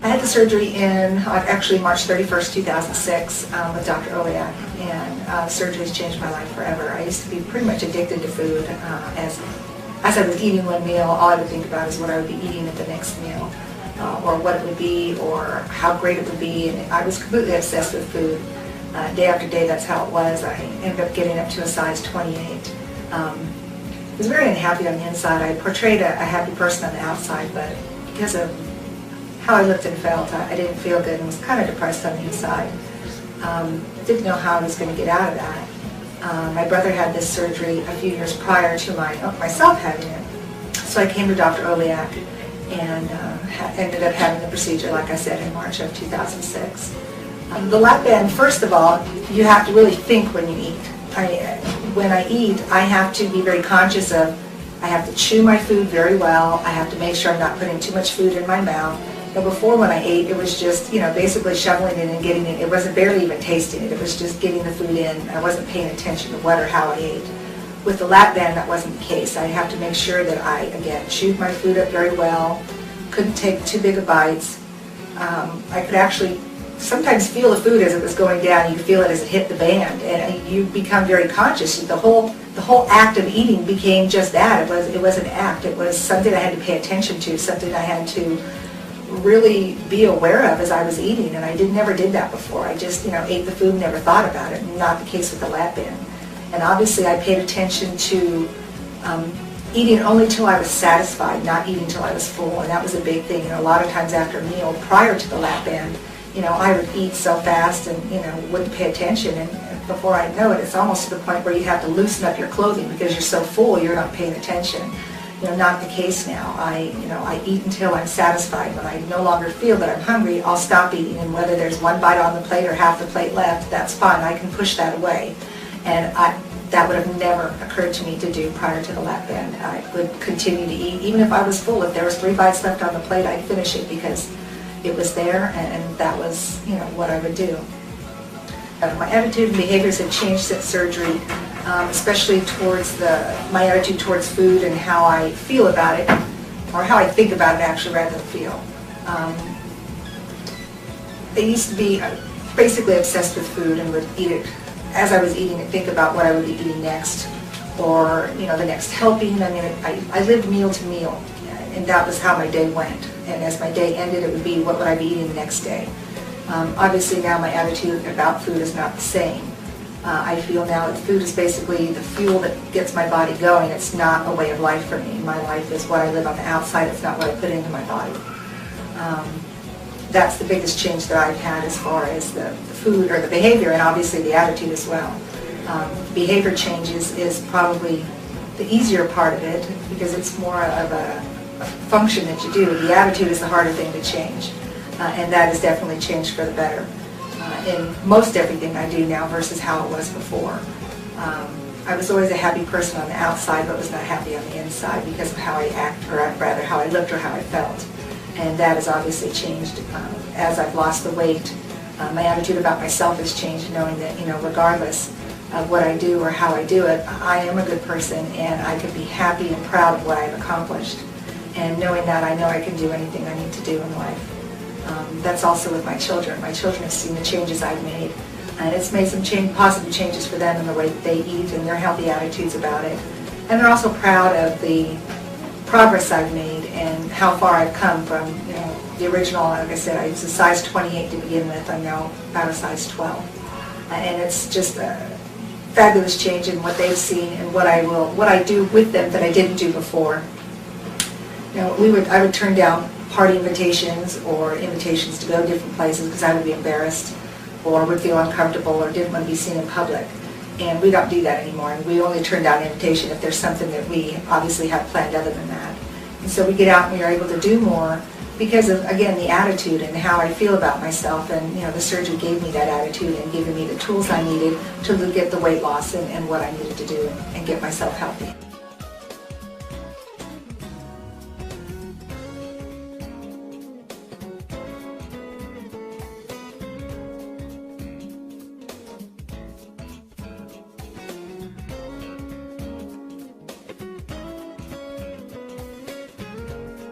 I had the surgery in actually March 31st, 2006 with Dr. Oliak, and surgery has changed my life forever. I used to be pretty much addicted to food. As I was eating one meal, all I would think about is what I would be eating at the next meal, or what it would be, or how great it would be, and I was completely obsessed with food. Day after day, that's how it was. I ended up getting up to a size 28. I was very unhappy on the inside. I portrayed a happy person on the outside, but because of how I looked and felt, I didn't feel good and was kind of depressed on the inside. Didn't know how I was going to get out of that. My brother had this surgery a few years prior to myself having it. So I came to Dr. Oliak and ended up having the procedure, like I said, in March of 2006. The lap band, first of all, you have to really think when you eat. When I eat, I have to be very conscious of, I have to chew my food very well, I have to make sure I'm not putting too much food in my mouth. But before, when I ate, it was just, basically shoveling it and getting it. It wasn't barely even tasting it. It was just getting the food in. I wasn't paying attention to what or how I ate. With the lap band, that wasn't the case. I have to make sure that I, again, chewed my food up very well, couldn't take too big of bites. I could actually sometimes feel the food as it was going down. You feel it as it hit the band, and you become very conscious. The whole act of eating became just that. It was an act. It was something I had to pay attention to, something I had to really be aware of as I was eating, and I never did that before. I just ate the food and never thought about it. Not the case with the lap band. And obviously I paid attention to eating only till I was satisfied, not eating till I was full, and that was a big thing. A lot of times after a meal prior to the lap band, I would eat so fast and wouldn't pay attention, and before I know it, it's almost to the point where you have to loosen up your clothing because you're so full you're not paying attention. Not the case now. I eat until I'm satisfied. When I no longer feel that I'm hungry, I'll stop eating, and whether there's one bite on the plate or half the plate left, that's fine. I can push that away. And that would have never occurred to me to do prior to the lap band. I would continue to eat, even if I was full. If there was 3 bites left on the plate, I'd finish it because it was there, and that was, what I would do. My attitude and behaviors have changed since surgery, especially towards my attitude towards food and how I feel about it, or how I think about it actually rather than feel. I used to be basically obsessed with food and would eat it as I was eating it, think about what I would be eating next, or the next helping. I lived meal to meal, and that was how my day went. And as my day ended, it would be what would I be eating the next day. Obviously now my attitude about food is not the same. I feel now that food is basically the fuel that gets my body going. It's not a way of life for me. My life is what I live on the outside. It's not what I put into my body. That's the biggest change that I've had as far as the food or the behavior, and obviously the attitude as well. Behavior changes is probably the easier part of it because it's more of a function that you do. The attitude is the harder thing to change, and that has definitely changed for the better in most everything I do now versus how it was before. I was always a happy person on the outside, but was not happy on the inside because of how I act, or rather how I looked or how I felt. And that has obviously changed as I've lost the weight. My attitude about myself has changed, knowing that regardless of what I do or how I do it, I am a good person, and I could be happy and proud of what I've accomplished. And knowing that, I know I can do anything I need to do in life. That's also with my children. My children have seen the changes I've made, and it's made some positive changes for them in the way that they eat and their healthy attitudes about it. And they're also proud of the progress I've made and how far I've come from the original. Like I said, I was a size 28 to begin with. I'm now about a size 12, and it's just a fabulous change in what they've seen and what I do with them that I didn't do before. I would turn down party invitations or invitations to go to different places because I would be embarrassed or would feel uncomfortable or didn't want to be seen in public. And we don't do that anymore, and we only turn down an invitation if there's something that we obviously have planned other than that. And so we get out and we are able to do more because of, again, the attitude and how I feel about myself. And the surgery gave me that attitude and gave me the tools I needed to get the weight loss and what I needed to do and get myself healthy.